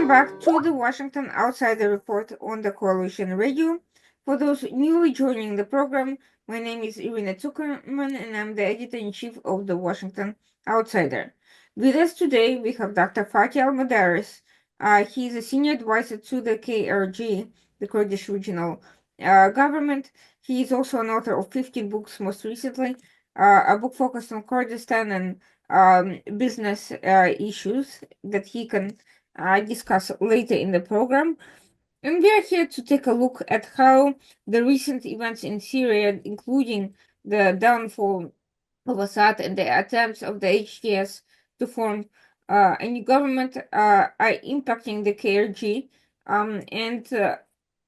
back to the Washington Outsider Report on the Coalition Radio. For those newly joining the program, my name is Irina Zuckerman and I'm the editor-in-chief of the Washington Outsider. With us today, we have Dr. Fathi Al-Mudaris. He is a senior advisor to the KRG, the Kurdish Regional Government. He is also an author of 15 books, most recently, a book focused on Kurdistan and business issues that he can discuss later in the program. And we are here to take a look at how the recent events in Syria, including the downfall of Assad and the attempts of the HTS to form a new government, are impacting the KRG and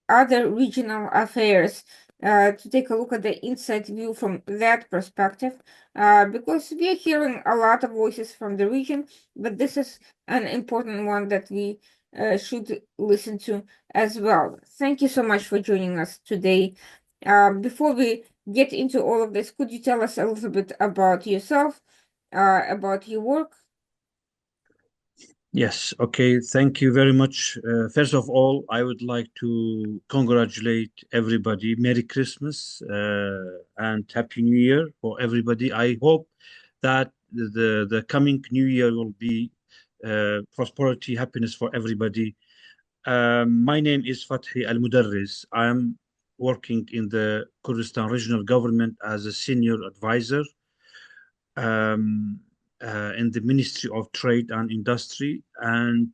other regional affairs. To take a look at the inside view from that perspective, because we are hearing a lot of voices from the region, but this is an important one that we should listen to as well. Thank you so much for joining us today. Before we get into all of this, could you tell us a little bit about yourself, about your work? Yes, okay. Thank you very much. First of all, I would like to congratulate everybody. Merry Christmas and Happy New Year for everybody. I hope that the coming New Year will be prosperity, happiness for everybody. My name is Fathi Al-Mudaris. I am working in the Kurdistan Regional Government as a senior advisor. In the Ministry of Trade and Industry, and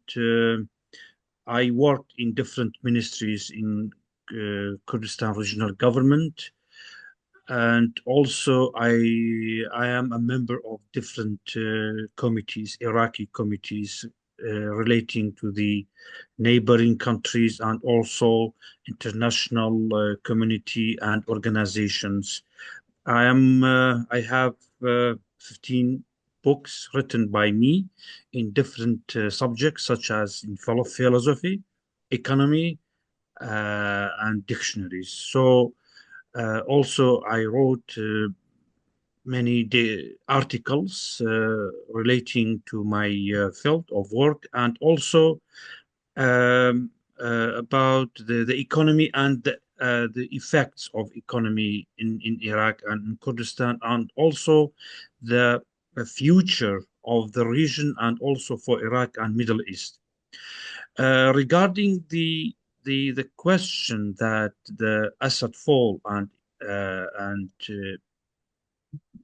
I worked in different ministries in Kurdistan Regional Government, and also I am a member of different committees, Iraqi committees relating to the neighboring countries and also international community and organizations. I have 15 books written by me in different subjects, such as in philosophy, economy, and dictionaries. So also I wrote many articles relating to my field of work, and also about the economy and the effects of economy in Iraq and in Kurdistan, and also the future of the region and also for Iraq and Middle East. Regarding the question that the Assad fall and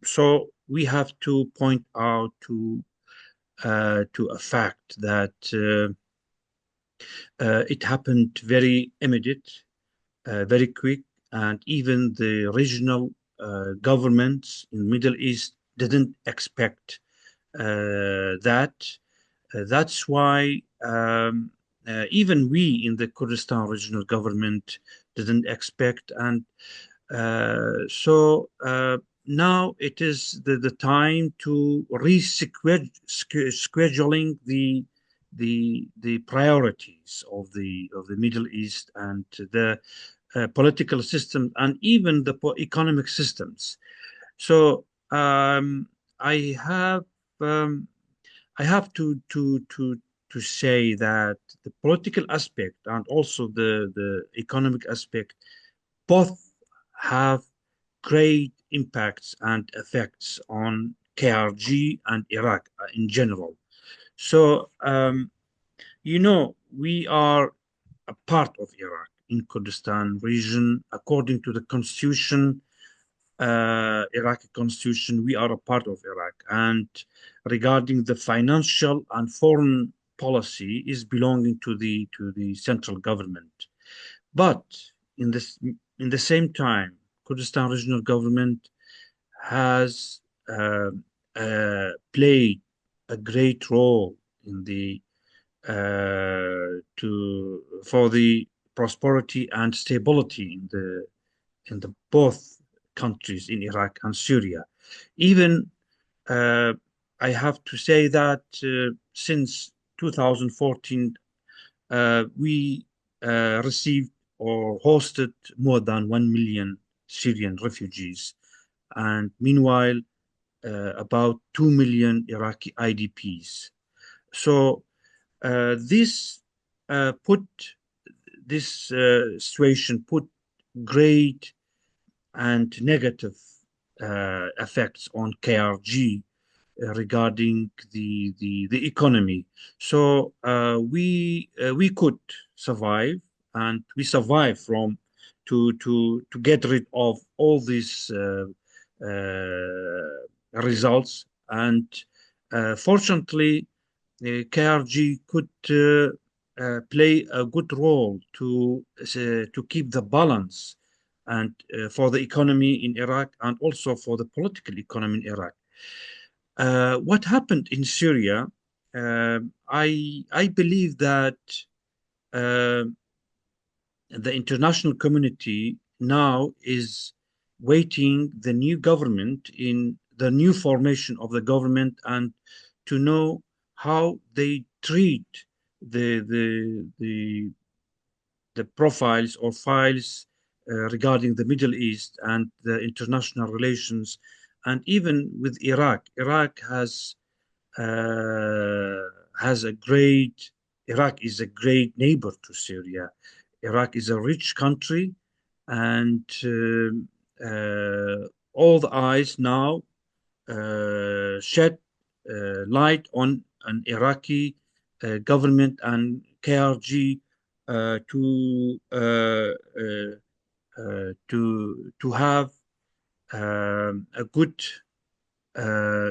so we have to point out to a fact that it happened very immediate, very quick, and even the regional governments in Middle East didn't expect that. That's why even we in the Kurdistan regional government didn't expect, and so now it is the time to rescheduling the priorities of the Middle East and the political system and even the economic systems. So I have to say that the political aspect and also the economic aspect both have great impacts and effects on KRG and Iraq in general. So, we are a part of Iraq in Kurdistan region. According to the constitution, Iraqi constitution, we are a part of Iraq. And regarding the financial and foreign policy is belonging to the central government. But in the same time, Kurdistan regional government has played a great role in the for the prosperity and stability in the both countries in Iraq and Syria. Even I have to say that since 2014 we received or hosted more than 1 million Syrian refugees, and meanwhile about 2 million Iraqi IDPs. So this put this situation put great and negative effects on KRG regarding the economy. So we could survive, and we survive from to get rid of all these results. And fortunately, KRG could play a good role to keep the balance and for the economy in Iraq and also for the political economy in Iraq. What happened in Syria? I believe that uh, the international community now is waiting the new government in the new formation of the government and to know how they treat the the profiles or files regarding the Middle East and the international relations, and even with Iraq. Iraq has a great. Iraq is a great neighbor to Syria. Iraq is a rich country, and all the eyes now shed light on an Iraqi government and KRG to have a good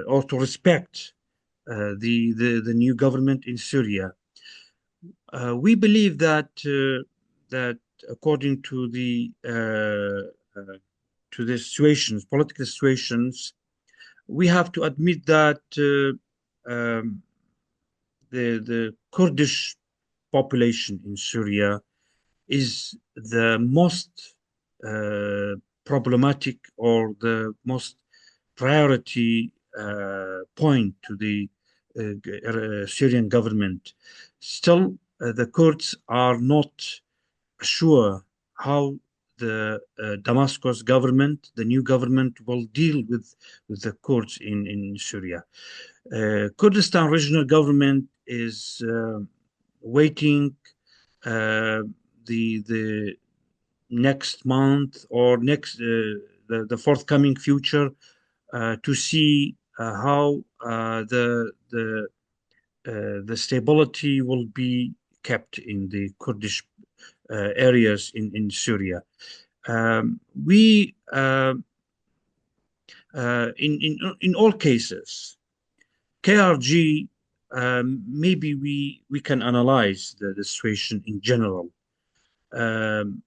or to respect the new government in Syria. We believe that according to the situations, political situations, we have to admit that the Kurdish population in Syria is the most problematic or the most priority point to the Syrian government. Still, the Kurds are not sure how the Damascus government, the new government, will deal with the Kurds in Syria. Kurdistan regional government is waiting uh, the next month or next the forthcoming future to see how the stability will be kept in the Kurdish areas in Syria. We in all cases, KRG, maybe we can analyze the situation in general. Um,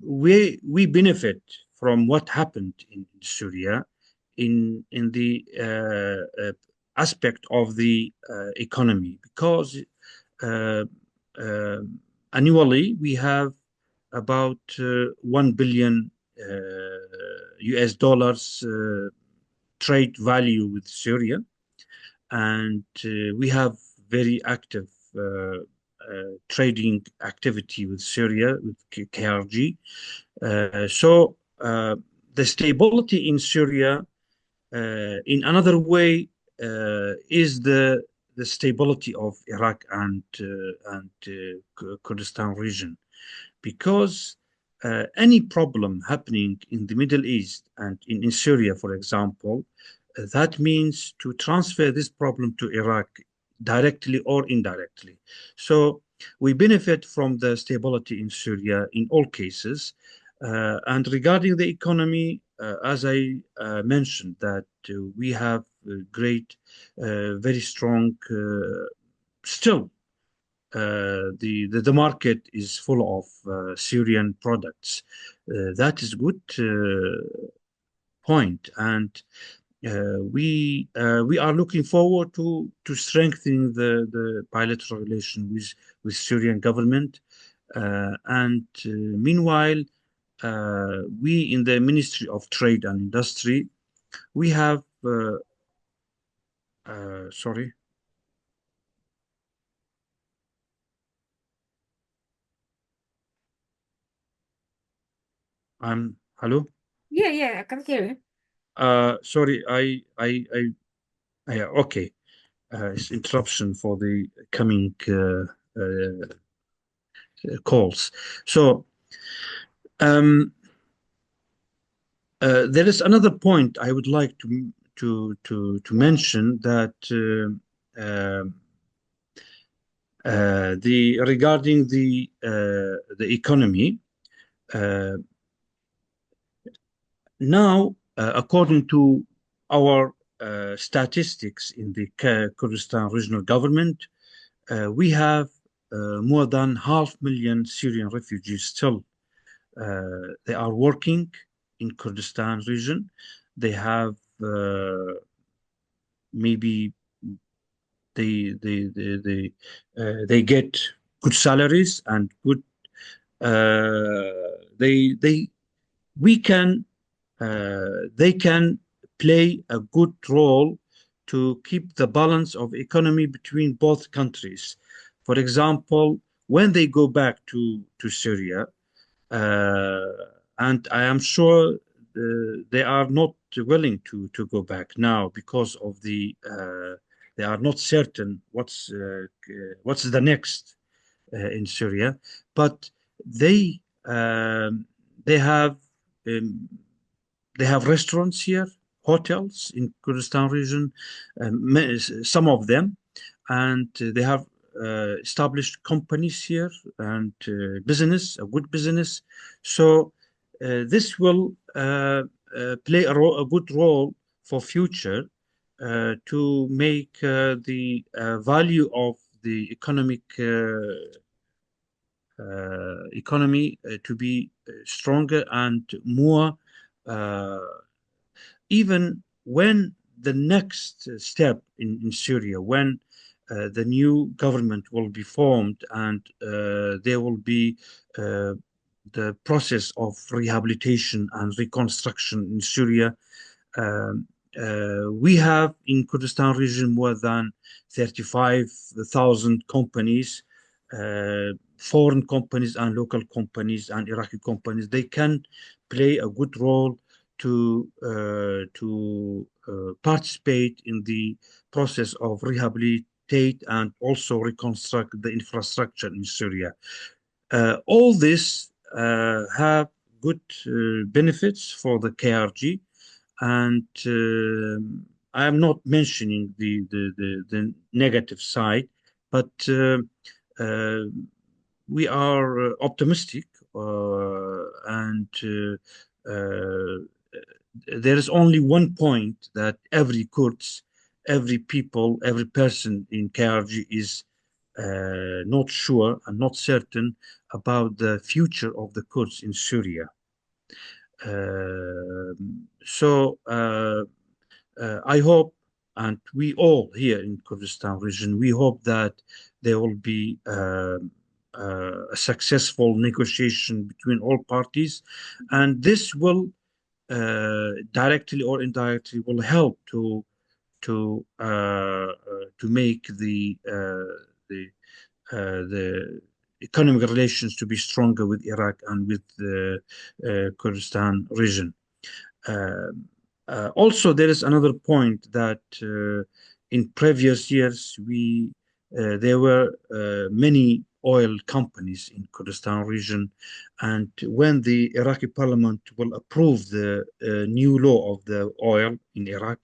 we benefit from what happened in Syria in the aspect of the economy because uh, uh, annually we have about 1 billion US dollars trade value with Syria, and we have very active trading activity with Syria, with KRG. So the stability in Syria, in another way, is the stability of Iraq and Kurdistan region, because any problem happening in the Middle East and in Syria, for example, that means to transfer this problem to Iraq directly or indirectly. So we benefit from the stability in Syria in all cases. And regarding the economy, as I mentioned, that we have great, very strong, still the market is full of Syrian products. That is good point, and we are looking forward to strengthening the bilateral relation with Syrian government. And meanwhile, we in the Ministry of Trade and Industry, we have sorry, I'm hello. Yeah, I can hear you. Sorry, okay. It's interruption for the coming calls. So um, there is another point I would like to mention that the regarding the economy. Uh, Now, according to our statistics in the Kurdistan regional government, we have more than 500,000 Syrian refugees still. They are working in Kurdistan region. They have maybe they get good salaries and good they we can they can play a good role to keep the balance of economy between both countries. For example, when they go back to Syria, uh, and I am sure they are not willing to go back now because of they are not certain what's the next in Syria, but they um, they have um, they have restaurants here, hotels in Kurdistan region, some of them, and they have established companies here and business, a good business. So this will play a good role for future to make the value of the economy to be stronger and more uh, even when the next step in Syria, when the new government will be formed and there will be uh, the process of rehabilitation and reconstruction in Syria, um, we have in Kurdistan region more than 35,000 companies, foreign companies and local companies and Iraqi companies. They can play a good role to participate in the process of rehabilitate and also reconstruct the infrastructure in Syria. All this have good benefits for the KRG, and I am not mentioning the negative side, but uh, we are optimistic, and there is only one point that every Kurds, every people, every person in KRG is not sure and not certain about the future of the Kurds in Syria. I hope, and we all here in Kurdistan region, we hope that there will be a successful negotiation between all parties, and this will directly or indirectly will help to make the economic relations to be stronger with Iraq and with the Kurdistan region. Also, there is another point that in previous years there were many oil companies in Kurdistan region, and when the Iraqi parliament will approve the new law of the oil in Iraq,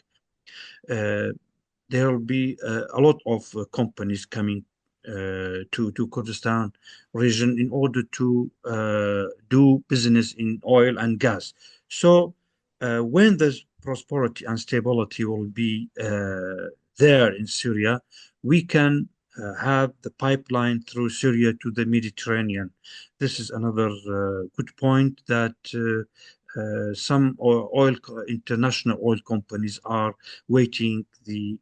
uh, there will be a lot of companies coming to Kurdistan region in order to do business in oil and gas. So when the prosperity and stability will be there in Syria, we can have the pipeline through Syria to the Mediterranean. This is another good point that some international oil companies are waiting the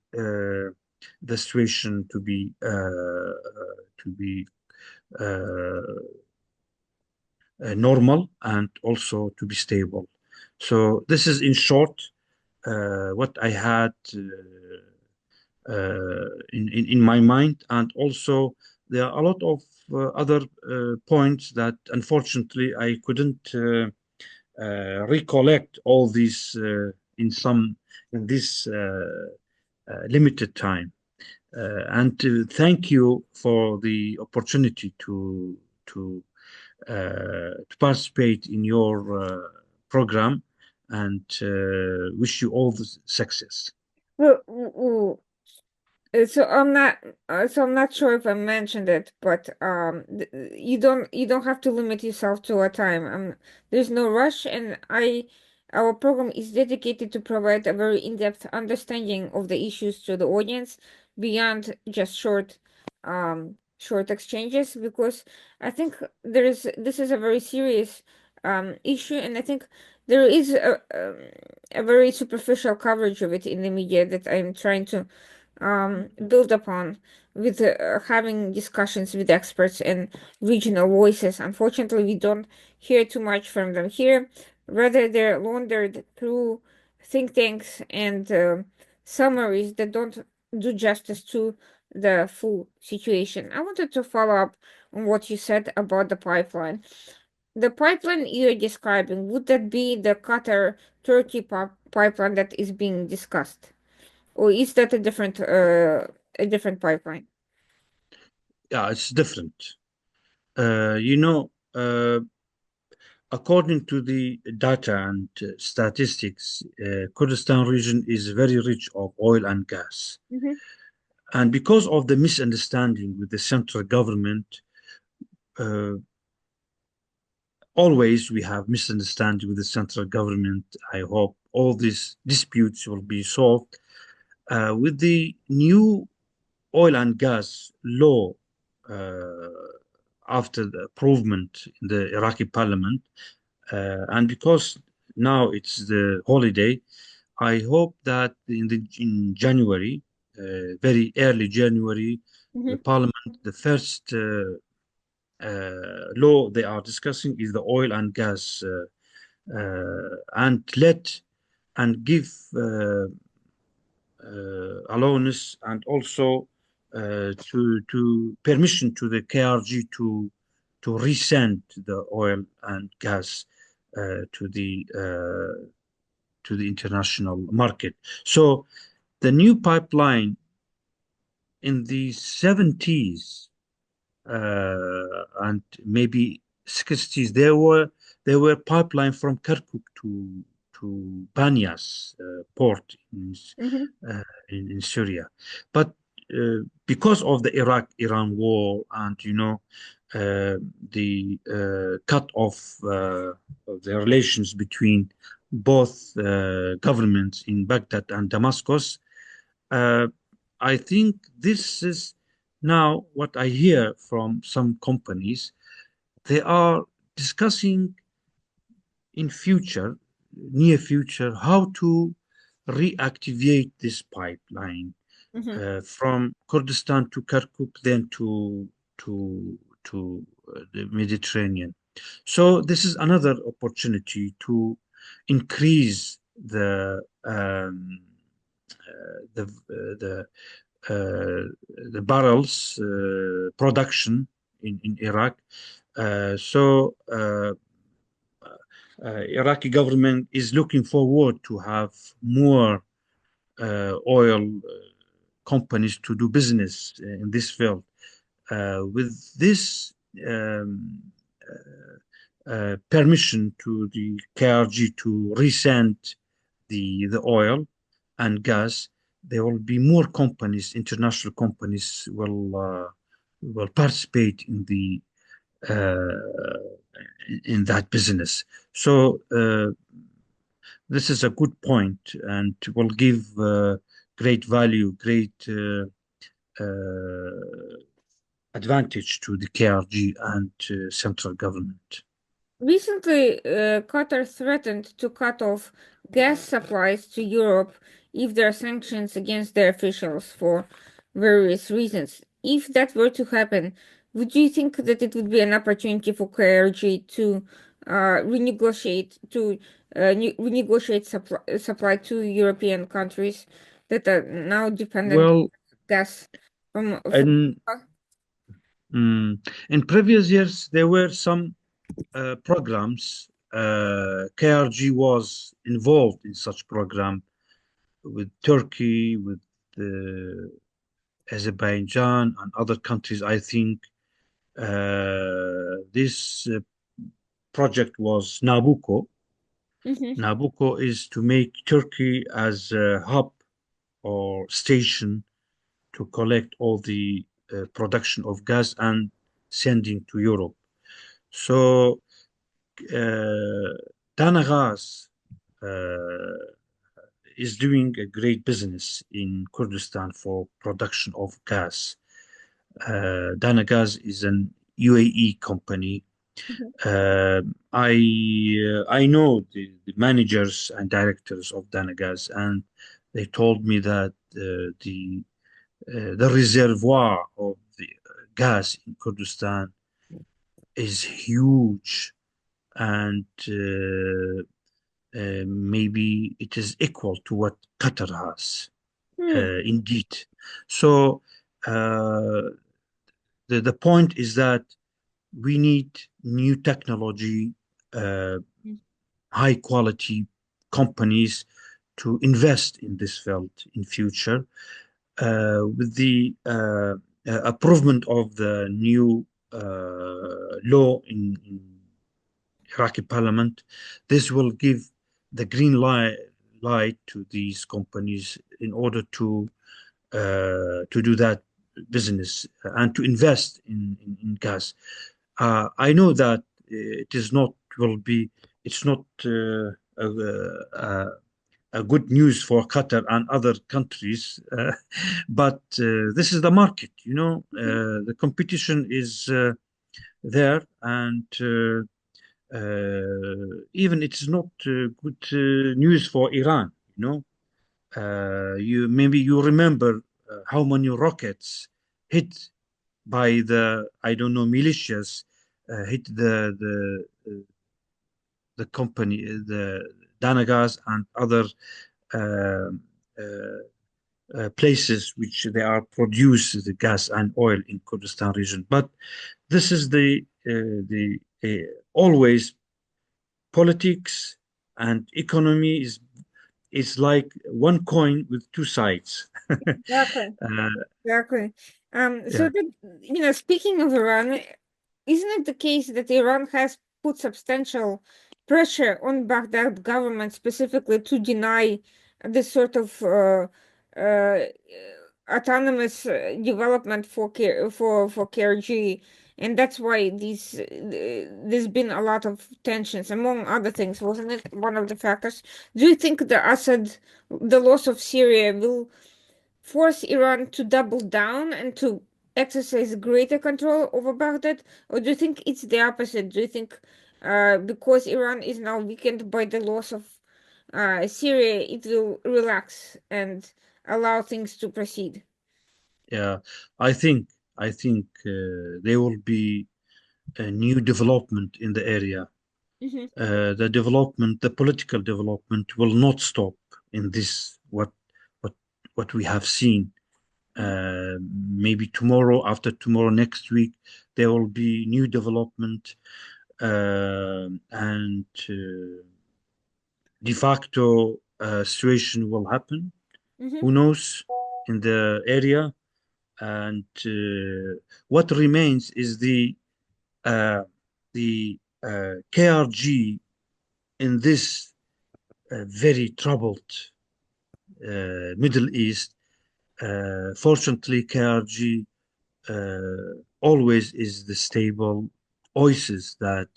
situation to be normal and also to be stable. So this is in short what I had in my mind, and also there are a lot of other points that unfortunately I couldn't recollect all these in this limited time. And to thank you for the opportunity to participate in your program, and wish you all the success. Well, so I'm not sure if I mentioned it, but you don't have to limit yourself to a time. There's no rush, and I our program is dedicated to provide a very in-depth understanding of the issues to the audience beyond just short exchanges, because I think this is a very serious issue, and I think there is a very superficial coverage of it in the media that I'm trying to build upon with having discussions with experts and regional voices. Unfortunately, we don't hear too much from them here. Rather, they're laundered through think tanks and summaries that don't do justice to the full situation. I wanted to follow up on what you said about the pipeline. The pipeline you're describing, would that be the Qatar-Turkey pipeline that is being discussed? Or is that a different pipeline? Yeah, it's different. You know, according to the data and statistics, Kurdistan region is very rich of oil and gas. Mm-hmm. And because of the misunderstanding with the central government, uh, always we have misunderstanding with the central government. I hope all these disputes will be solved. With the new oil and gas law uh, after the improvement in the Iraqi parliament, and because now it's the holiday, I hope that in January, very early January, the Mm-hmm. parliament, the first law they are discussing is the oil and gas, and let and give allowance, and also to permission to the KRG to resend the oil and gas to the international market. So the new pipeline in the 70s and maybe 60s, there were pipeline from Kirkuk to Banyas port Mm-hmm. in Syria, but because of the Iraq-Iran war, and the cut off of the relations between both governments in Baghdad and Damascus, uh, I think this is now what I hear from some companies. They are discussing in future, near future, how to reactivate this pipeline Mm-hmm. from Kurdistan to Kirkuk, then to the Mediterranean. So this is another opportunity to increase the barrels production in Iraq. Iraqi government is looking forward to have more oil companies to do business in this field. With this permission to the KRG to resend the oil and gas, there will be more companies, international companies will participate uh, in that business. So this is a good point, and will give great value, great advantage to the KRG and central government. Recently, Qatar threatened to cut off gas supplies to Europe if there are sanctions against their officials for various reasons. If that were to happen, would you think that it would be an opportunity for KRG to renegotiate supply to European countries that are now dependent Well, on gas from in in previous years, there were some programs. KRG was involved in such program with Turkey, with Azerbaijan, and other countries, I think. This project was Nabucco. Mm-hmm. Nabucco is to make Turkey as a hub or station to collect all the production of gas and sending to Europe. So Dana Gas is doing a great business in Kurdistan for production of gas. Dana Gas is an UAE company. Mm-hmm. Uh, I know the managers and directors of Dana Gas, and they told me that the reservoir of the gas in Kurdistan is huge, and maybe it is equal to what Qatar has, Hmm. indeed. So uh, the point is that we need new technology, uh, high quality companies to invest in this field in future. With the improvement of the new law in Iraqi parliament, this will give the green light to these companies in order to do that business and to invest in gas. I know that it is not will be it's not a good news for Qatar and other countries, but this is the market. The competition is there, and even it's not good news for Iran. You remember how many rockets hit by the I don't know militias hit the company the Danagas and other uh, places which they are produce the gas and oil in Kurdistan region. But this is the always politics and economy is like one coin with two sides. Exactly. Exactly. So Yeah, that, speaking of Iran, isn't it the case that Iran has put substantial pressure on Baghdad government specifically to deny this sort of uh, autonomous development for KRG, and that's why there's been a lot of tensions, among other things, wasn't it one of the factors? Do you think the loss of Syria will force Iran to double down and to exercise greater control over Baghdad? Or do you think it's the opposite? Do you think because Iran is now weakened by the loss of Syria, it will relax and allow things to proceed? yeah. I think there will be a new development in the area. Hmm. The political development will not stop in this what what we have seen. Maybe tomorrow, after tomorrow, next week, there will be new development, and de facto situation will happen. Hmm. Who knows in the area? And what remains is uh, the KRG in this very troubled Middle East. Fortunately, KRG always is the stable oasis that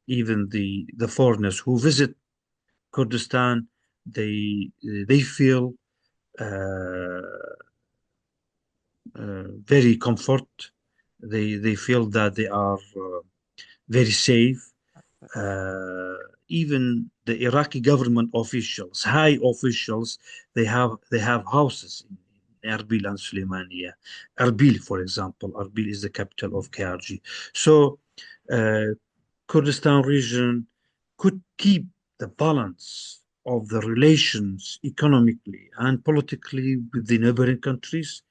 even the foreigners who visit Kurdistan they feel uh, very comfort. They feel that they are very safe. Uh, Even the Iraqi government officials, high officials, they have houses in Erbil and Suleimania. Erbil, for example, Erbil is the capital of KRG. So uh, Kurdistan region could keep the balance of the relations economically and politically with the neighboring countries,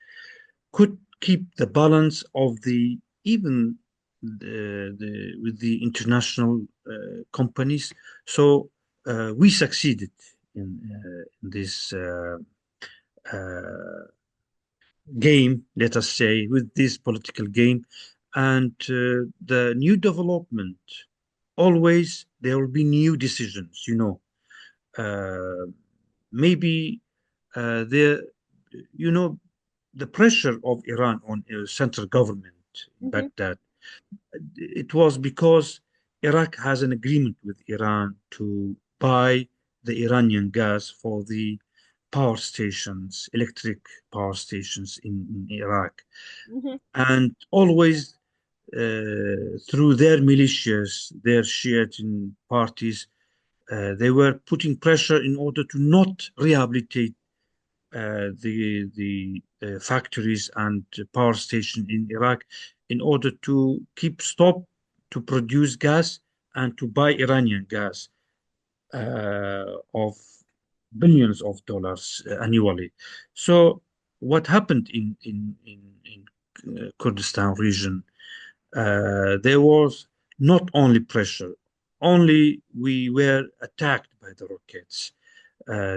could keep the balance of the even with the international companies. So we succeeded in this uh, game, let us say, with this political game, and the new development, always there will be new decisions, uh, maybe the you know the pressure of Iran on central government back Mm-hmm. then, it was because Iraq has an agreement with Iran to buy the Iranian gas for the power stations, electric power stations in Iraq. Mm-hmm. And always through their militias, their Shiite parties, they were putting pressure in order to not rehabilitate the factories and power station in Iraq in order to keep stop to produce gas and to buy Iranian gas of billions of dollars annually. So what happened in Kurdistan region? There was not only pressure, only we were attacked by the rockets.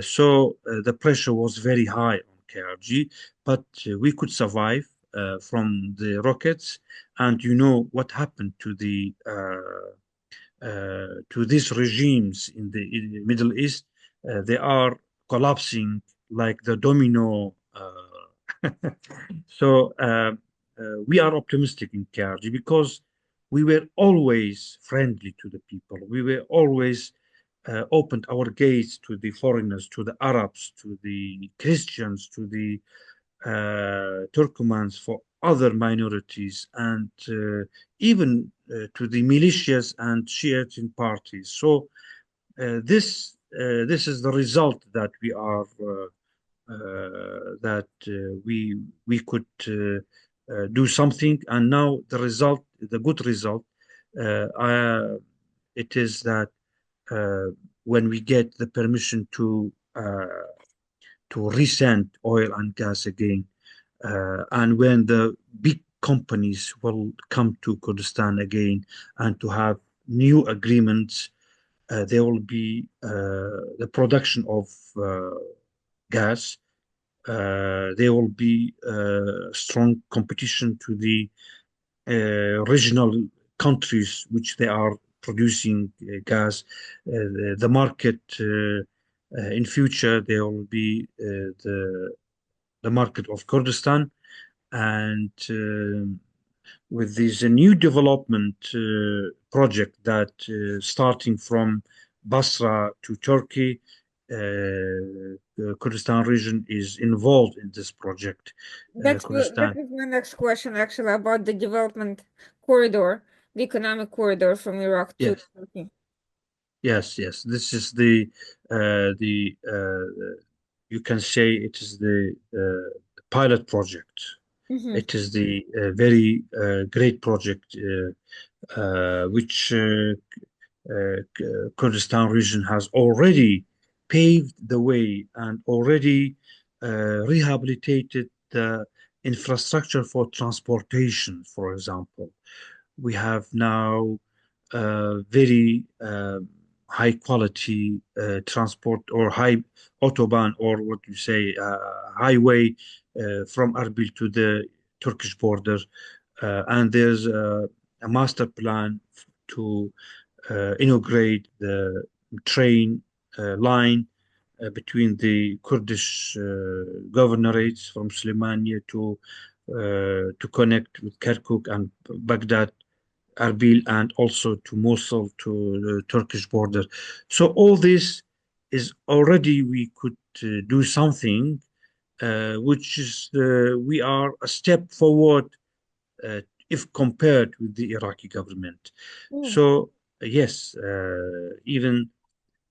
So the pressure was very high on KRG, but we could survive from the rockets. And you know what happened to these regimes in the Middle East? They are collapsing like the domino. So we are optimistic in KRG because we were always friendly to the people. We were always opened our gates to the foreigners, to the Arabs, to the Christians, to the Turkomans, for other minorities, and even to the militias and Shiite parties. So this is the result that we could do something, and now the result, the good result, it is that uh, when we get the permission to resend oil and gas again, and when the big companies will come to Kurdistan again and to have new agreements, there will be the production of gas. There will be strong competition to the regional countries which they are producing gas. The market in future there will be the market of Kurdistan, and with this new development project that starting from Basra to Turkey, the Kurdistan region is involved in this project. That Kurdistan, is my next question actually about the development corridor, the economic corridor from Iraq to yes, Turkey. yes. This is the you can say it is the pilot project. Mm-hmm. It is the very great project which Kurdistan region has already paved the way and already rehabilitated the infrastructure for transportation, for example. We have now very high quality transport or high autobahn, or what you say, highway from Erbil to the Turkish border. And there's a master plan to inaugurate the train line between the Kurdish governorates from Suleimania to connect with Kirkuk and Baghdad, Erbil, and also to Mosul, to the Turkish border. So all this is already we could do something, which is we are a step forward uh, if compared with the Iraqi government. Mm. So yes, even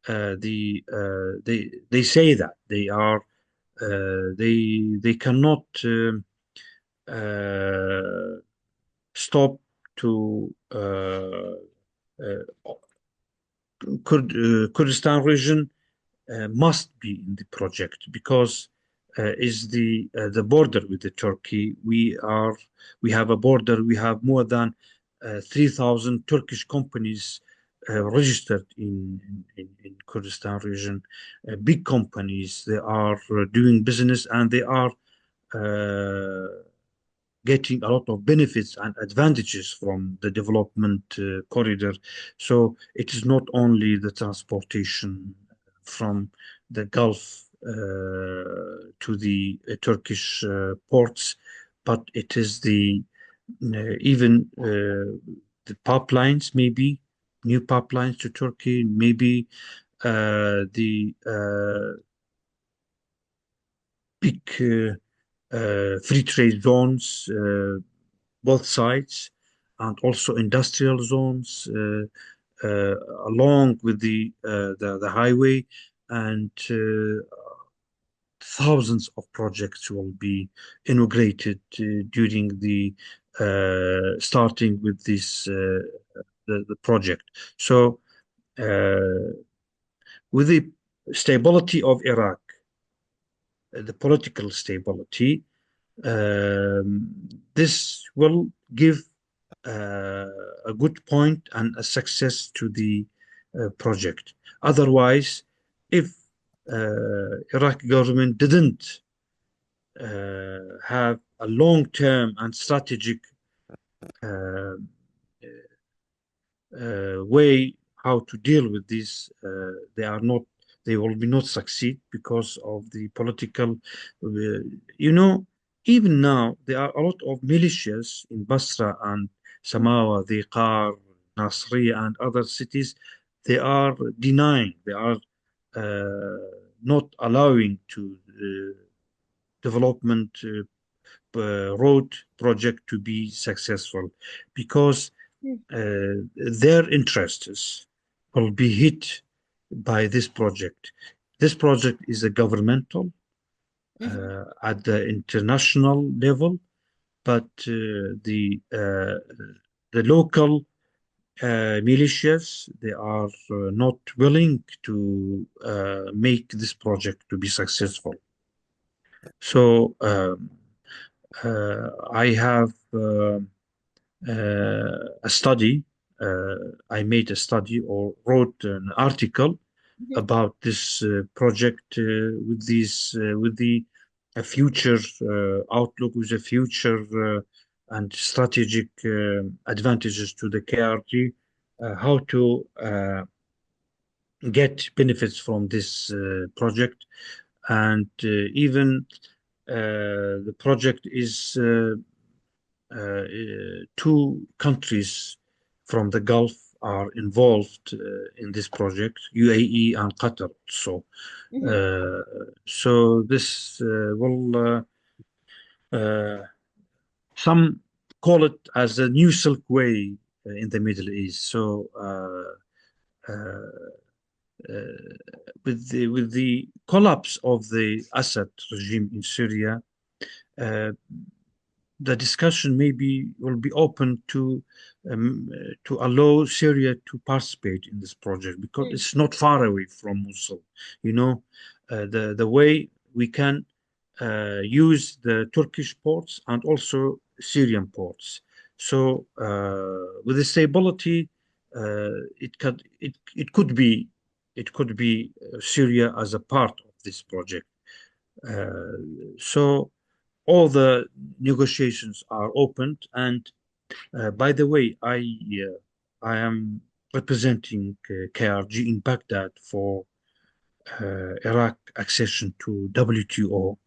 they say that they cannot uh, stop to Kurdistan region must be in the project because is the border with the Turkey. We have a border. We have more than 3,000 Turkish companies registered in Kurdistan region. Big companies. They are doing business and they are uh, getting a lot of benefits and advantages from the development corridor. So it is not only the transportation from the Gulf to the Turkish ports, but it is the even the pipelines, maybe new pipelines to Turkey, maybe the big free trade zones, both sides, and also industrial zones along with the highway, and thousands of projects will be inaugurated during the starting with this the project. So with the stability of Iraq, the political stability, this will give uh, a good point and a success to the project. Otherwise, if Iraqi government didn't have a long-term and strategic uh, way how to deal with this, they will be not succeed because of the political, you know, even now there are a lot of militias in Basra and Samawa, Dhiqar, Nasriya and other cities. They are denying, they are not allowing to development road project to be successful because their interests will be hit by this project. This project is a governmental Mhm. at the international level, but the local militias they are not willing to make this project to be successful. So I have a study. I made a study or wrote an article Mhm. about this project with the a future outlook, with a future and strategic advantages to the KRG, how to get benefits from this project, and even the project is uh, two countries from the Gulf are involved in this project, UAE and Qatar. Mhm. So this will some call it as a new Silk Way in the Middle East. So with the collapse of the Assad regime in Syria, uh, the discussion maybe will be open to allow Syria to participate in this project because Mhm. it's not far away from Mosul. You know, the way we can use the Turkish ports and also Syrian ports. So with the stability, it could be Syria as a part of this project. Uh, so all the negotiations are opened. And by the way, I am representing KRG in Baghdad for Iraq accession to WTO,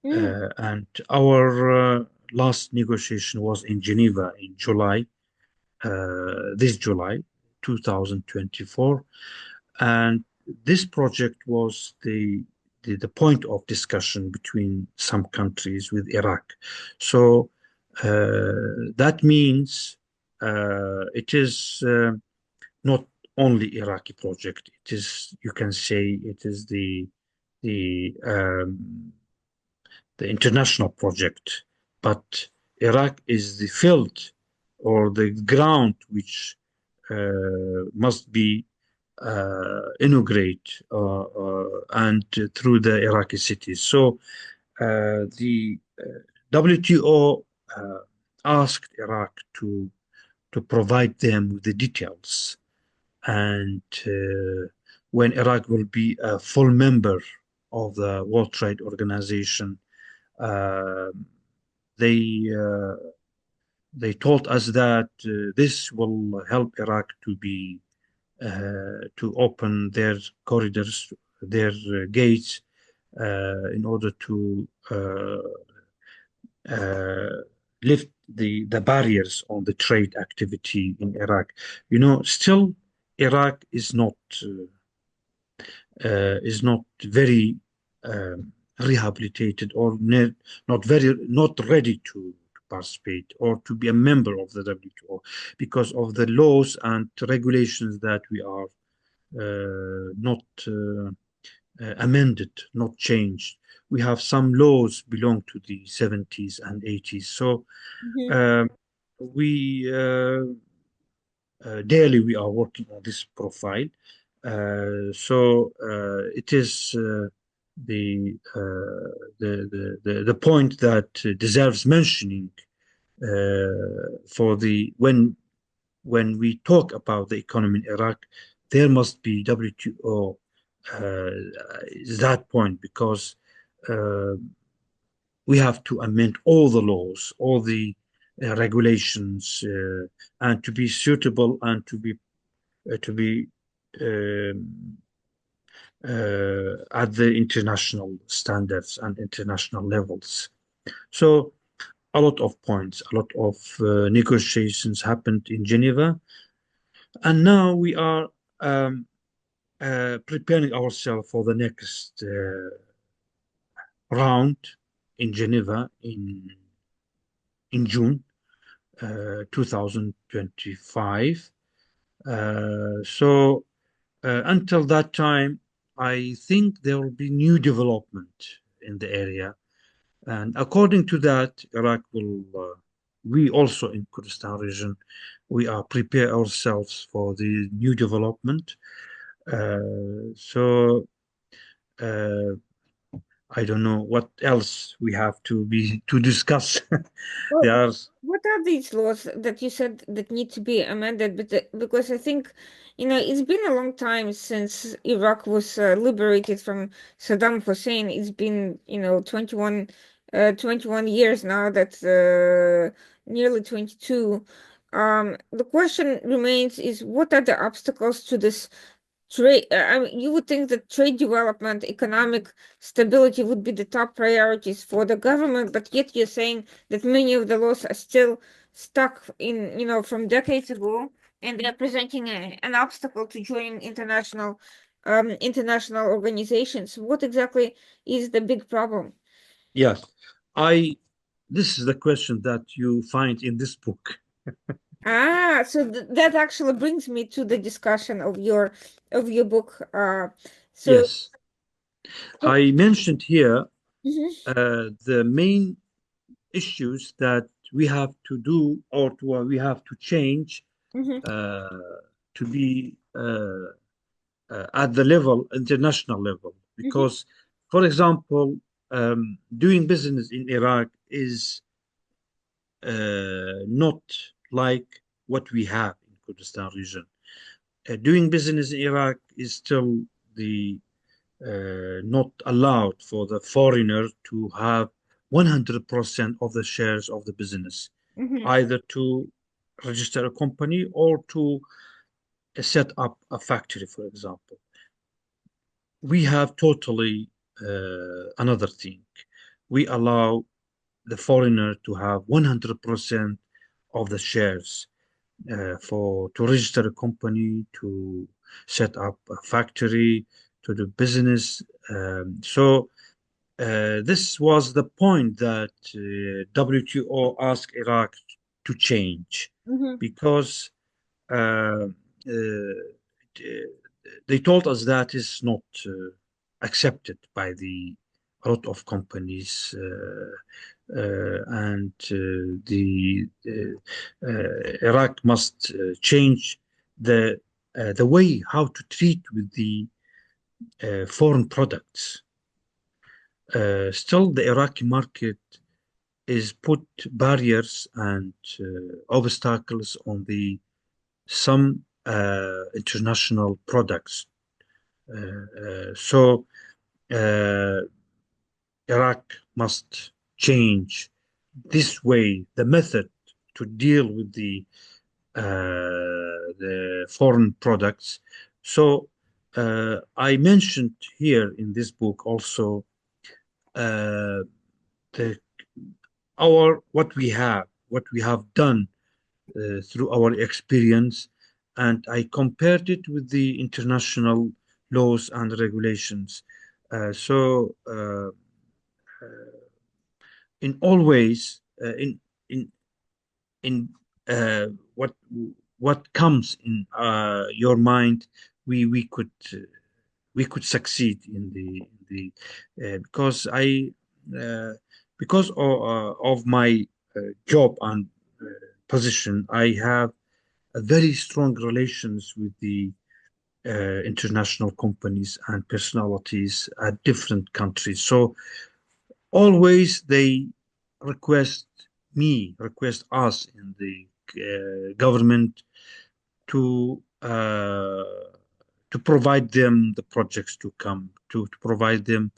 Mhm. and our last negotiation was in Geneva in July, this July, 2024. And this project was the point of discussion between some countries with Iraq. So that means it is not only Iraqi project. It is, you can say, it is the international project, but Iraq is the field or the ground which must be integrate and through the Iraqi cities. So the WTO asked Iraq to provide them with the details, and when Iraq will be a full member of the World Trade Organization, uh, they uh, they told us that this will help Iraq to open their corridors, their gates, in order to uh, lift the barriers on the trade activity in Iraq. Still, Iraq is not very rehabilitated or not ready to participate or to be a member of the WTO because of the laws and regulations that we are not amended, not changed. We have some laws belong to the 70s and 80s. So Mhm. uh, we daily we are working on this profile. It is the point that deserves mentioning for the when we talk about the economy in Iraq, there must be WTO that point because uh, we have to amend all the laws, all the regulations, and to be suitable and to be um, at the international standards and international levels. So a lot of points, a lot of negotiations happened in Geneva, and now we are preparing ourselves for the next round in Geneva in June 2025. Until that time, I think there will be new development in the area. And according to that, we also in Kurdistan region, we are prepare ourselves for the new development. So uh, I don't know what else we have to discuss. Well, There are what are these laws that you said that need to be amended? But because I think, it's been a long time since Iraq was liberated from Saddam Hussein. It's been, 21 years now. That's nearly 22. The question remains is what are the obstacles to this trade? I mean, you would think that trade development, economic stability would be the top priorities for the government, but yet you're saying that many of the laws are still stuck in, from decades ago, and they're presenting an obstacle to joining international organizations. What exactly is the big problem? yes. I This is the question that you find in this book. So that actually brings me to the discussion of your book. So. Yes, I mentioned here Mhm, the main issues that we have to do or we have to change mhm, uh, to be at the level, international level. mhm, Because, for example, doing business in Iraq is not like what we have in Kurdistan region. Doing business in Iraq is still the not allowed for the foreigner to have 100% of the shares of the business, mhm, either to register a company or to set up a factory, for example. We have totally another thing. We allow the foreigner to have 100% of the shares for to register a company, to set up a factory, to do business. This was the point that WTO asked Iraq to change mhm, because uh, uh, they told us that is not accepted by the a lot of companies and Iraq must change the way how to treat with the foreign products. Still, the Iraqi market is put barriers and obstacles on the some international products. So uh, Iraq must change this way, the method to deal with the foreign products. So I mentioned here in this book also uh, the our what we have done through our experience, and I compared it with the international laws and regulations. So in all ways, in in uh, what what comes in your mind, we could we could succeed in the because I because of my job and position, I have a very strong relations with the international companies and personalities at different countries. So always they request request us in the government to provide them the projects to come, to provide them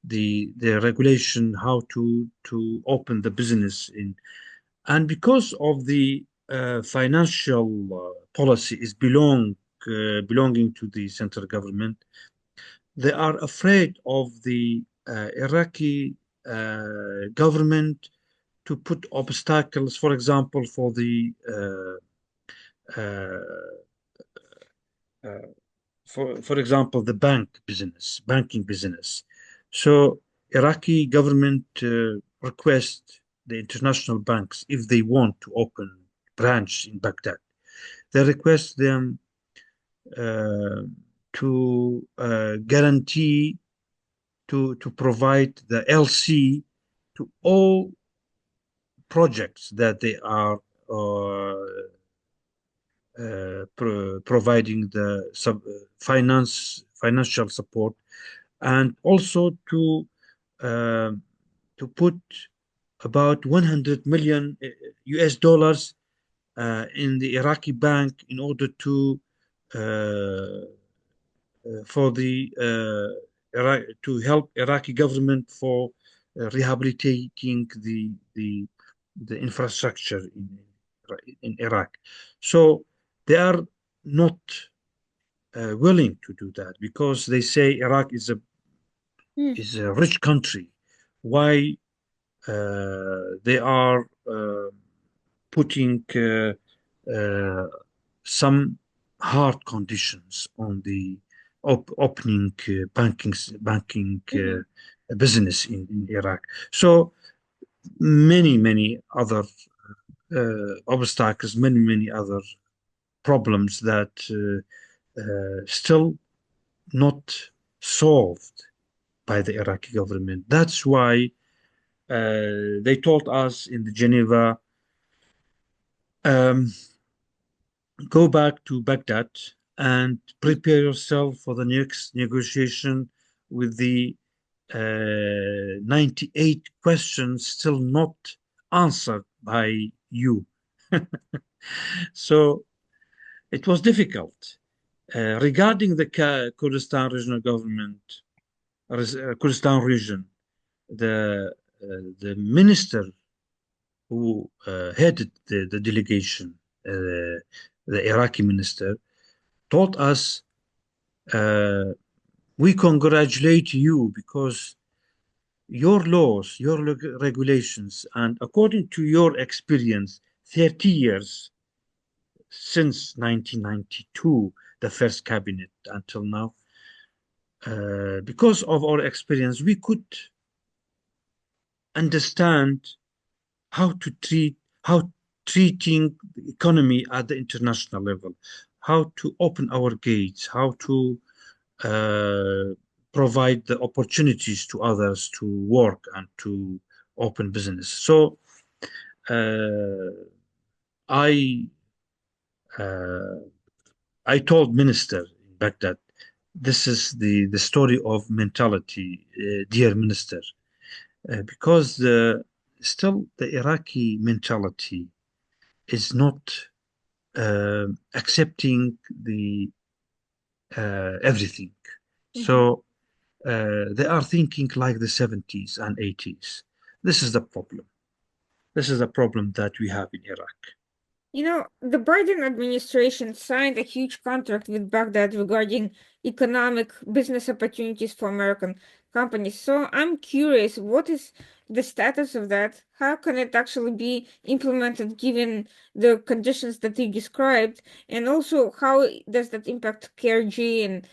the regulation how to open the business in. And because of the financial policy is belonging to the central government, they are afraid of the Iraqi government to put obstacles, for example, for the uh, for example, the banking business. So Iraqi government request the international banks if they want to open branch in Baghdad. They request them uh, to guarantee to provide the LC to all projects that they are providing the financial support, and also uh, to put about 100 million US dollars in the Iraqi bank in order to uh, for the to help Iraqi government for rehabilitating the infrastructure in Iraq. So they are not willing to do that because they say Iraq Mm. is a rich country. Why they are putting some hard conditions on the opening banking Mhm. business in Iraq. So many other obstacles, many other problems that still not solved by the Iraqi government. That's why they told us in the Geneva, um, go back to Baghdad and prepare yourself for the next negotiation with the 98 questions still not answered by you. So it was difficult. Regarding the Kurdistan regional government, Kurdistan region, the minister who headed the delegation, the Iraqi minister, told us, uh, we congratulate you because your laws, your regulations, and according to your experience, 30 years since 1992, the first cabinet until now, because of our experience, we could understand how to how treating the economy at the international level, how to open our gates, how to uh, provide the opportunities to others to work and to open business. So uh, I uh, I told minister in Baghdad, this is the story of mentality, dear minister, because still the Iraqi mentality is not accepting the everything. Mhm. So they are thinking like the 70s and 80s. This is the problem. This is a problem that we have in Iraq. You know, the Biden administration signed a huge contract with Baghdad regarding economic business opportunities for American companies. So I'm curious, what is the status of that? How can it actually be implemented given the conditions that you described? And also, how does that impact KRG? And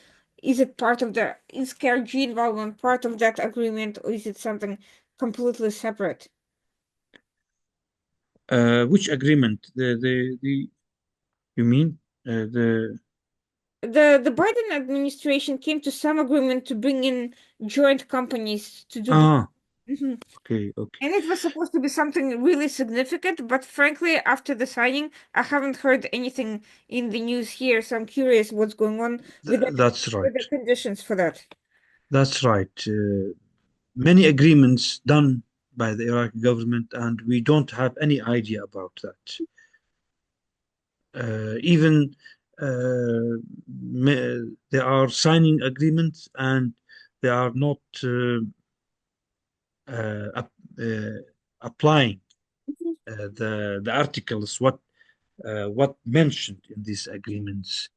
is KRG involvement part of that agreement, or is it something completely separate? Which agreement? The you mean the The Biden administration came to some agreement to bring in joint companies to do ah Mhm. okay, okay. And it was supposed to be something really significant, but frankly, after the signing, I haven't heard anything in the news here, so I'm curious what's going on That's with right. the conditions for that. That's right. Many agreements done by the Iraqi government, and we don't have any idea about that. Even they are signing agreements, and they are not uh, applying Mhm. the articles what mentioned in these agreements.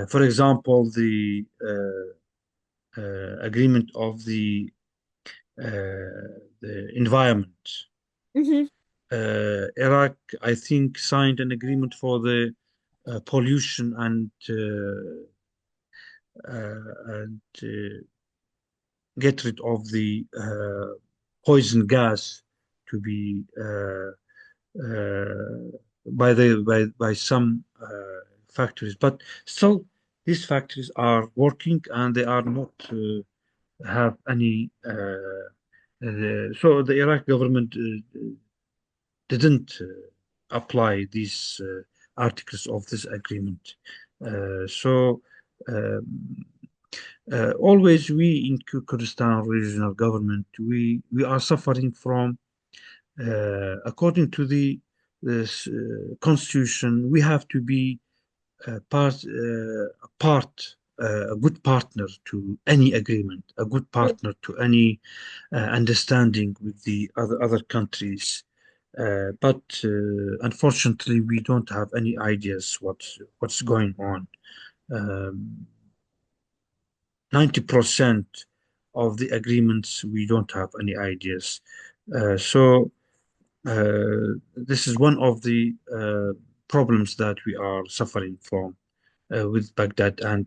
For example, the agreement of the environment. Mhm. Iraq, I think, signed an agreement for the pollution and get rid of the poison gas to be by some factories. But still, these factories are working and they are not have any. So the Iraq government didn't apply these articles of this agreement. So um, always we in Kurdistan regional government we are suffering from according to the this, constitution we have to be a good partner to any agreement, a good partner to any understanding with the other countries. But unfortunately, we don't have any ideas what's going on. 90% of the agreements we don't have any ideas. This is one of the problems that we are suffering from with Baghdad, and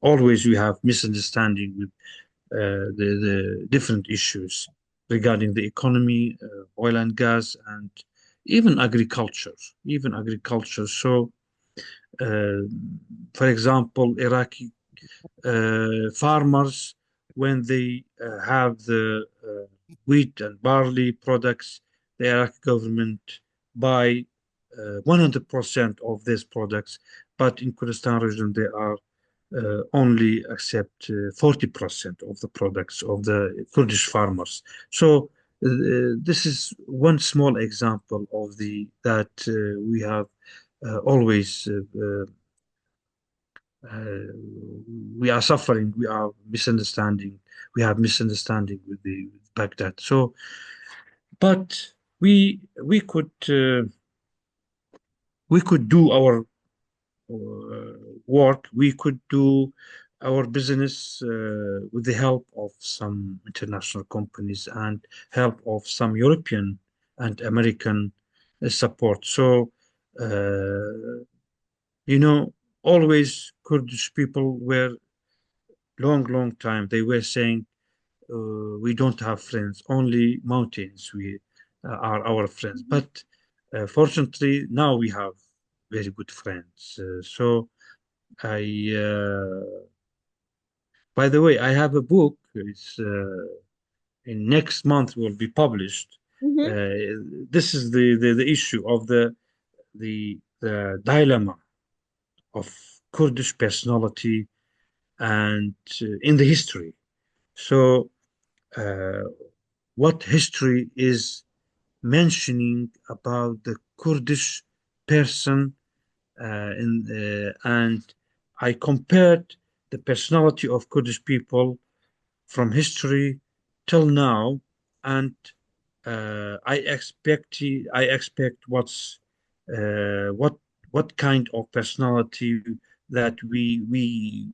always we have misunderstanding with the different issues regarding the economy, oil and gas, and even agriculture, even agriculture. So, uh, for example, Iraqi farmers, when they have the wheat and barley products, the Iraqi government buy 100% of these products, but in Kurdistan region they are only accept 40% of the products of the Kurdish farmers. So this is one small example of the that we have always uh, we are suffering, we are misunderstanding, we have misunderstanding with Baghdad. So, but we could do our work. We could do our business with the help of some international companies and help of some European and American support. So, uh, you know, always Kurdish people were long time. They were saying we don't have friends, only mountains we are our friends. Mhm. But fortunately, now we have very good friends. So I, by the way, I have a book. It's in next month will be published. Mhm. This is the issue of the dilemma of Kurdish personality and in the history. So uh, what history is mentioning about the Kurdish person and I compared the personality of Kurdish people from history till now, and I expect what kind of personality that we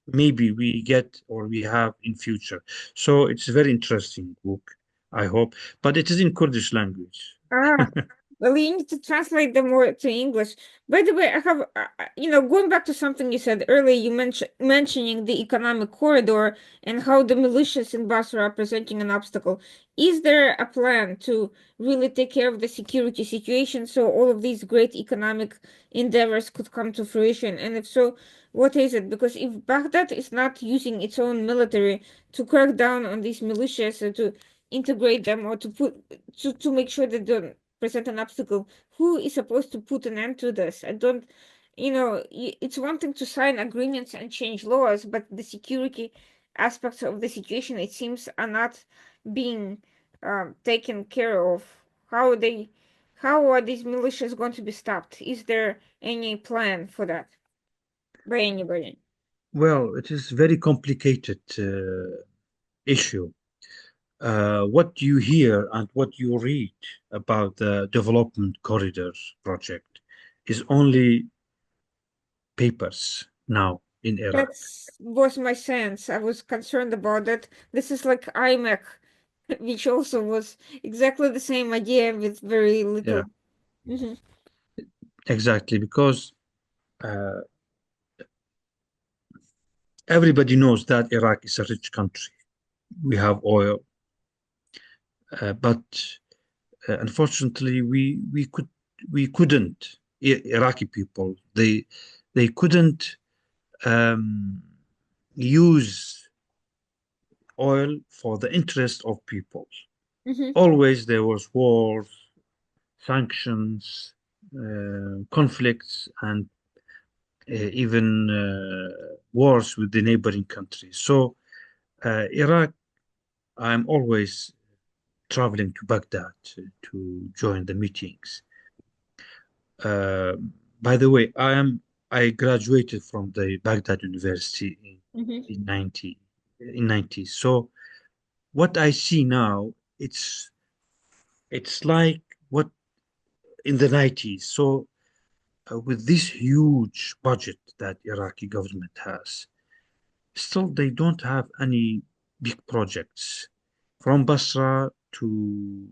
maybe we get or we have in future. So it's a very interesting book, I hope, but it is in Kurdish language. Ah, well, you need to translate them more to English. By the way, I have, going back to something you said earlier, you mentioning the economic corridor and how the militias in Basra are presenting an obstacle. Is there a plan to really take care of the security situation so all of these great economic endeavors could come to fruition? And if so, what is it? Because if Baghdad is not using its own military to crack down on these militias and to integrate them or to make sure they don't present an obstacle. Who is supposed to put an end to this? I don't, it's one thing to sign agreements and change laws, but the security aspects of the situation, it seems, are not being taken care of. How are they, how are these militias going to be stopped? Is there any plan for that by anybody? Well, it is very complicated issue. What you hear and what you read about the development corridors project is only papers now in Iraq. That's was my sense. I was concerned about that. This is like iMac, which also was exactly the same idea with very Yeah, little. Hmm. exactly, because uh, everybody knows that Iraq is a rich country. We have oil, but unfortunately, we couldn't. Iraqi people they couldn't um, use oil for the interest of people. Hmm. Always there was wars, sanctions, conflicts, and even wars with the neighboring countries. So Iraq, I'm always traveling to Baghdad to join the meetings. Uh, by the way, I graduated from the Baghdad University Hmm. in 90s. So what I see now, it's like what in the 90s. So with this huge budget that Iraqi government has, still they don't have any big projects from Basra to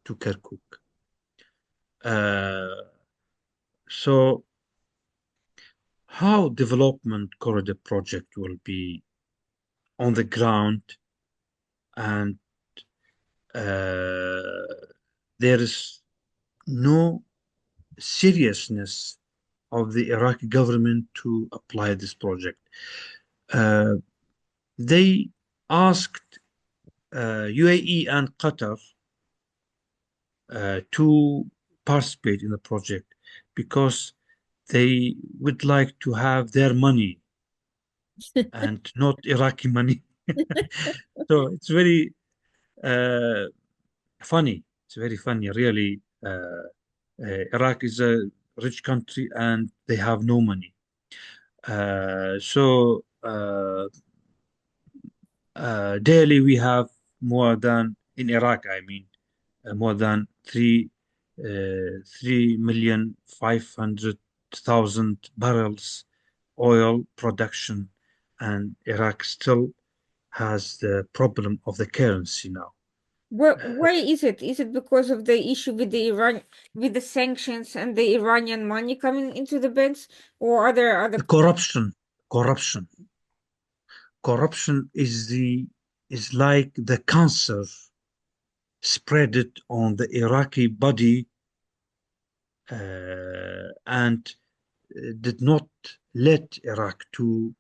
Kirkuk. Uh, so how development corridor project will be on the ground, and there is no seriousness of the Iraqi government to apply this project. Uh, they asked UAE and Qatar to participate in the project because they would like to have their money and not Iraqi money. So it's very uh, funny. It's very funny, really. Iraq is a rich country and they have no money. Daily we have more than in Iraq, I mean, more than 3,500,000 barrels oil production, and Iraq still has the problem of the currency now. Why is it? Is it because of the issue with the Iran, with the sanctions and the Iranian money coming into the banks, or are there other? Corruption, corruption, corruption is like the cancer spread it on the Iraqi body, and did not let Iraq to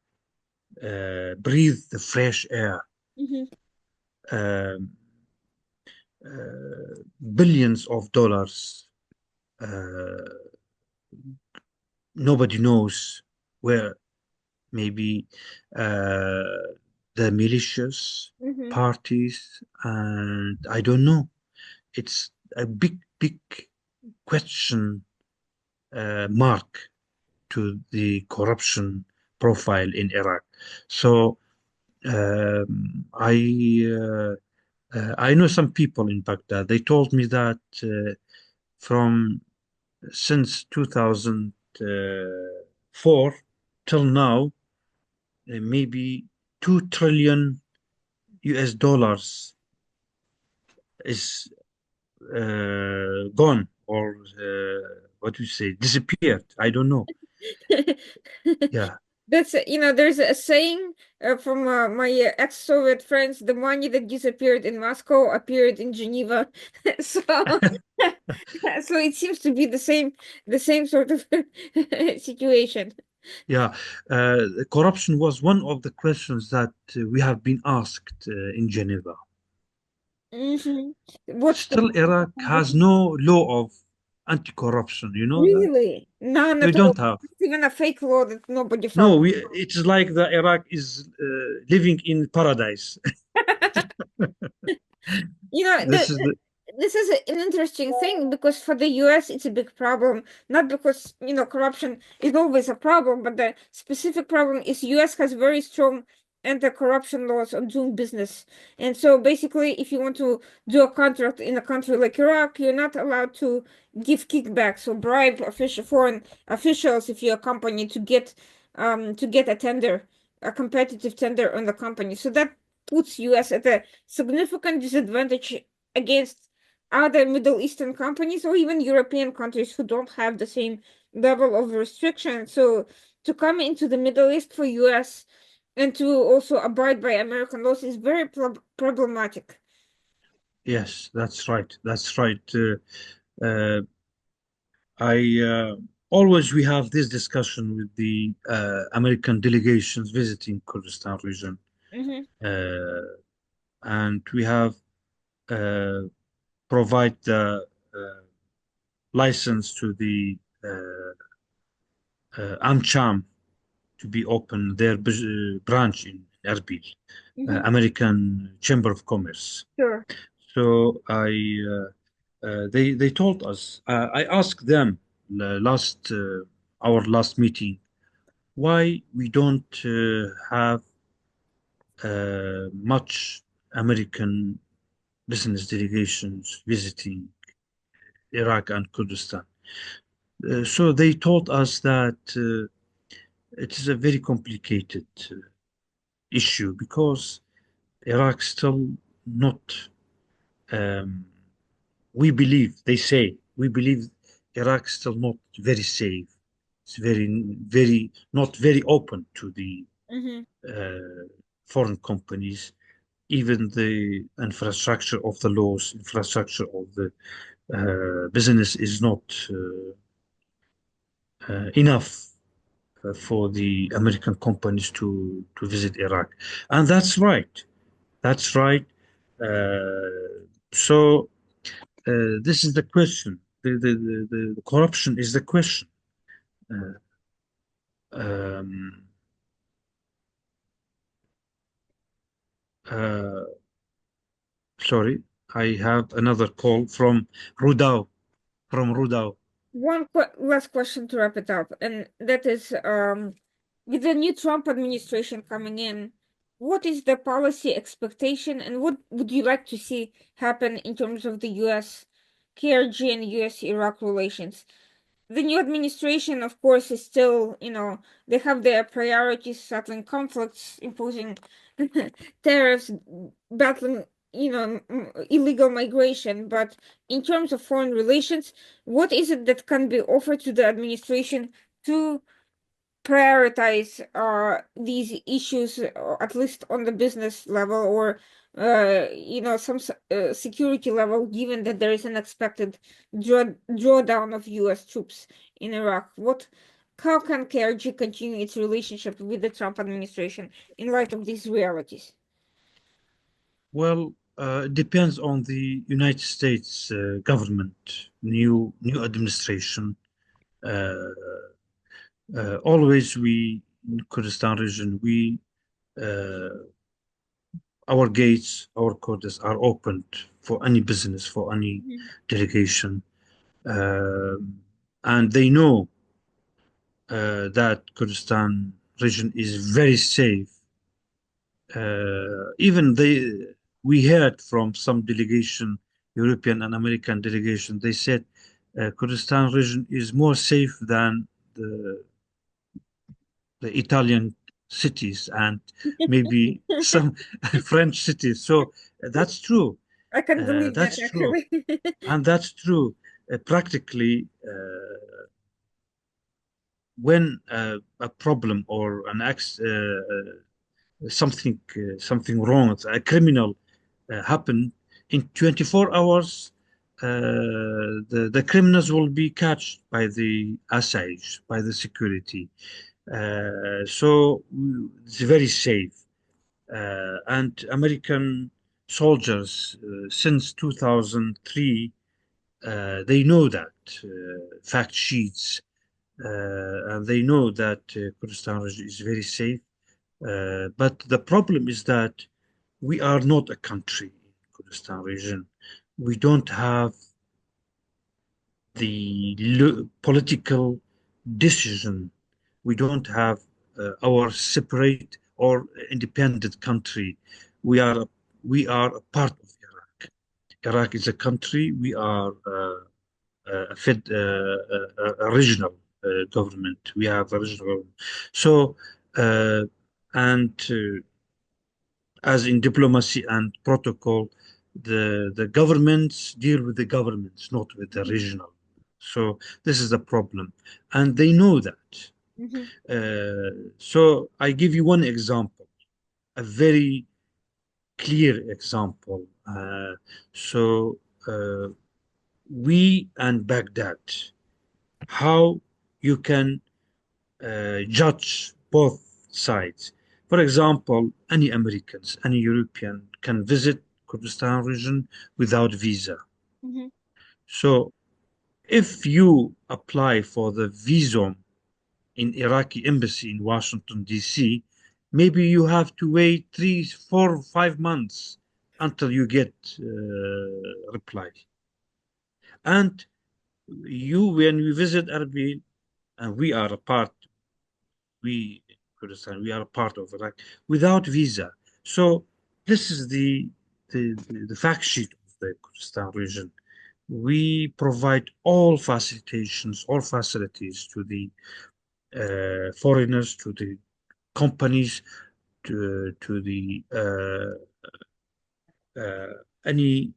breathe the fresh air. Mhm. Um, Billions of dollars. Nobody knows where. Maybe the militias, Mhm. parties, and I don't know. It's a big question mark to the corruption profile in Iraq. So I I know some people in Baghdad. They told me that from since 2004 till now, maybe 2 trillion US dollars is gone or what do you say, disappeared. I don't know. Yeah. That's there's a saying from my ex-Soviet friends: the money that disappeared in Moscow appeared in Geneva. So, so it seems to be the same sort of situation. Yeah, corruption was one of the questions that we have been asked in Geneva. Hmm. What's the Still, Iraq has no law of anti-corruption. You know that? really none We at all? don't have. It's even a fake law that nobody No, follows. we. It's like the Iraq is living in paradise. You know, This is the. this is an interesting thing because for the US it's a big problem, not because, corruption is always a problem, but the specific problem is US has very strong anti-corruption laws on doing business. And so basically if you want to do a contract in a country like Iraq, you're not allowed to give kickbacks or bribe foreign officials if you're a company to get a tender, a competitive tender on the company. So that puts US at a significant disadvantage against other Middle Eastern companies or even European countries who don't have the same level of restriction. So to come into the Middle East for US and to also abide by American laws is very problematic. Yes, that's right. That's right. Uh, I always we have this discussion with the American delegations visiting Kurdistan region, Hmm. uh, and we have uh, provide the license to the AmCham to be open their branch in Erbil, Hmm. American Chamber of Commerce. Sure. So they told us. I asked them last our last meeting why we don't have much American business delegations visiting Iraq and Kurdistan. So they told us that it is a very complicated issue because Iraq still not. Um, we believe they say we believe Iraq still not very safe. It's very not very open to the Hmm. foreign companies. Even the infrastructure of the laws, infrastructure of the business is not enough for the American companies to visit Iraq, and that's right. That's right. So this is the question. The corruption is the question. Uh, um, uh, Sorry, I have another call from Rudao. From Rudao. One last question to wrap it up, and that is, with the new Trump administration coming in, what is the policy expectation, and what would you like to see happen in terms of the U.S. KRG and U.S. Iraq relations? The new administration, of course, is still, they have their priorities, settling conflicts, imposing tariffs, battling, illegal migration. But in terms of foreign relations, what is it that can be offered to the administration to prioritize these issues, at least on the business level or some security level, given that there is an expected drawdown of US troops in Iraq? How can KRG continue its relationship with the Trump administration in light of these realities? Well, it depends on the United States government, new administration. Uh, Always we in Kurdistan region, we uh, our gates, our quotas are opened for any business, for any Mhm. delegation, and they know that Kurdistan region is very safe. Even they we heard from some delegation, European and American delegation, they said Kurdistan region is more safe than the, the Italian cities and maybe some French cities. So that's true. I can believe that That's true. actually. And that's true. Practically, when a problem or something wrong, a criminal happened in 24 hours, the criminals will be catched by the Assange, by the security. So it's very safe. And American soldiers since 2003, they know that fact sheets, and they know that Kurdistan is very safe. But the problem is that we are not a country in Kurdistan region. We don't have the political decision. We don't have our separate or independent country. We are we are a part of Iraq. Iraq is a country. We are a regional government. We have a regional government. So, and as in diplomacy and protocol, the governments deal with the governments, not with the regional. So this is the problem, and they know that. Mhm, So I give you one example, a very clear example. So uh, we and Baghdad, how you can judge both sides. For example, any Americans, any European can visit Kurdistan region without visa. mhm, So if you apply for the visa in Iraqi embassy in Washington, D.C., maybe you have to wait 3, 4, 5 months until you get reply. And when we visit Erbil, and we are a part we Kurdistan, we are a part of Iraq without visa. So this is the fact sheet of the Kurdistan region. We provide all facilitations, all facilities to the foreigners, to the companies, to the any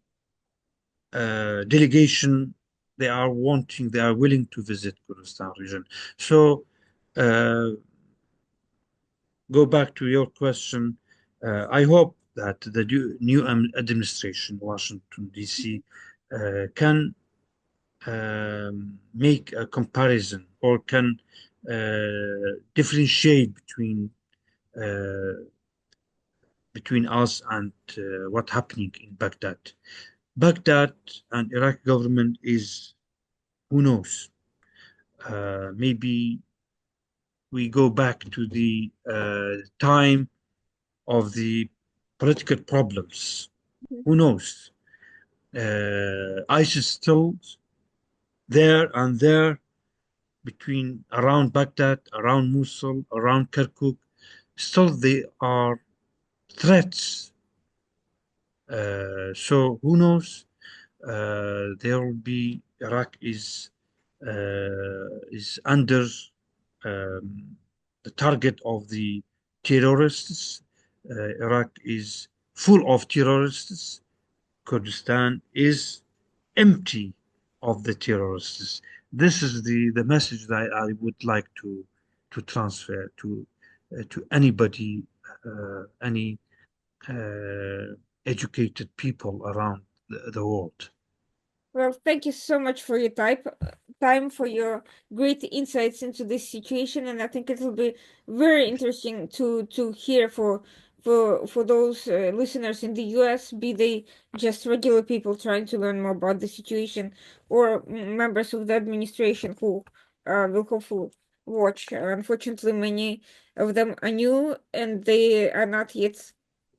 delegation they are willing to visit Kurdistan region. So uh, go back to your question, I hope that the new administration, Washington, D.C., can make a comparison or can differentiate uh, between us and what's happening in Baghdad. Baghdad and Iraq government is, who knows, maybe we go back to the time of the political problems. mhm. Who knows? ISIS still there and there between around Baghdad, around Mosul, around Kirkuk. Still, they are threats. So who knows? There will be Iraq is under the target of the terrorists. Iraq is full of terrorists. Kurdistan is empty of the terrorists. This is the message that I would like to transfer to anybody, any educated people around the world. Well, thank you so much for your time, for your great insights into this situation, and I think it will be very interesting to hear for those listeners in the U.S., be they just regular people trying to learn more about the situation, or members of the administration who will hopefully watch. Unfortunately, many of them are new and they are not yet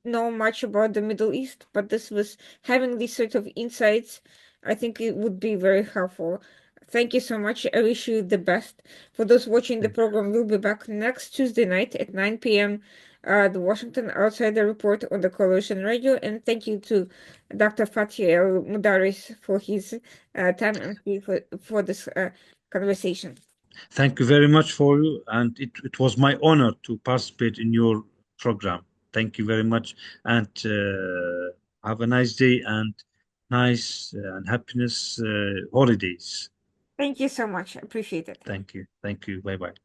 know much about the Middle East, but this was having these sort of insights. I think it would be very helpful. Thank you so much. I wish you the best. For those watching the Thank you. program, we'll be back next Tuesday night at 9 p.m. the Washington Outsider Report on the Coalition Radio. And thank you to Dr. Fathi El Mudaris for his time and fee for this conversation. Thank you very much for you, and it was my honor to participate in your program. Thank you very much, and have a nice day and nice and happiness holidays. Thank you so much. Appreciate it. Thank you. Thank you. Bye bye.